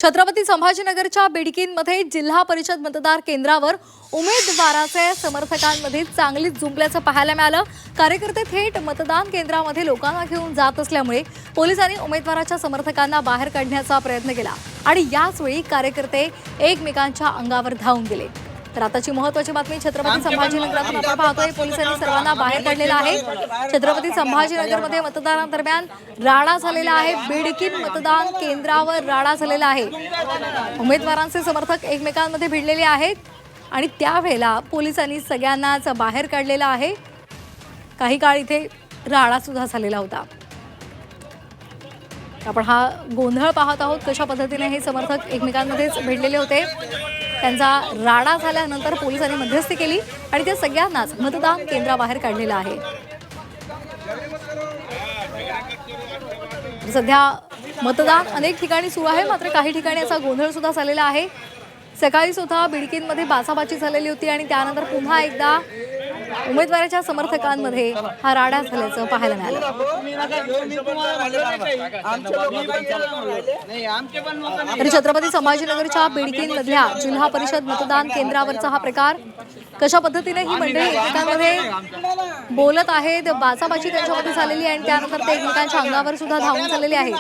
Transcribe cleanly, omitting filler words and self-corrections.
छत्रपती संभाजीनगरच्या बिडकीनमध्ये जिल्हा परिषद मतदार केंद्रावर उमेदवाराचे समर्थकांमध्ये चांगलीच जुंपल्याचं पाहायला मिळालं। कार्यकर्ते थेट मतदान केंद्रामध्ये लोकांना घेऊन जात असल्यामुळे पोलिसांनी उमेदवाराच्या समर्थकांना बाहेर काढण्याचा प्रयत्न केला आणि याच वेळी कार्यकर्ते एकमेकांच्या अंगावर धावून गेले। तर आताची महत्त्वाची बातमी छत्रपती संभाजीनगरातून आपण पाहतोय, पोलिसांनी सर्वांना बाहेर काढलेलं आहे। छत्रपती संभाजीनगरमध्ये मतदानादरम्यान राडा झालेला आहे। बिडकीन मतदान केंद्रावर राडा झालेला आहे। उमेदवारांचे समर्थक एकमेकांमध्ये भिडलेले आहेत आणि त्यावेळेला पोलिसांनी सगळ्यांनाच बाहेर काढलेलं आहे। काही काळ इथे राडा सुद्धा झालेला होता। आपण हा गोंधळ पाहत आहोत, कशा पद्धतीने हे समर्थक एकमेकांमध्येच भिडलेले होते। त्यांचा राडा झाल्यानंतर पोलिसांनी मध्यस्थी केली आणि त्या सगळ्यांनाच मतदान केंद्राबाहेर काढलेलं आहे। सध्या मतदान अनेक ठिकाणी सुरू आहे, मात्र काही ठिकाणी असा गोंधळ सुद्धा झालेला आहे। सकाळी सुद्धा बिडकीनमध्ये बाचाबाची झालेली होती आणि त्यानंतर पुन्हा एकदा उमेदवाराच्या समर्थकांमध्ये हा राडा झाल्याचं पाहायला मिळालं। तर छत्रपती संभाजीनगरच्या बिडकीनमधल्या जिल्हा परिषद मतदान केंद्रावरचा हा प्रकार, कशा पद्धतीने ही मंडळी एकमेकांमध्ये बोलत आहेत, बाचाबाची त्यांच्यामध्ये झालेली आहे आणि त्यानंतर ते एकमेकांच्या अंगावर सुद्धा धावून चाललेले आहेत।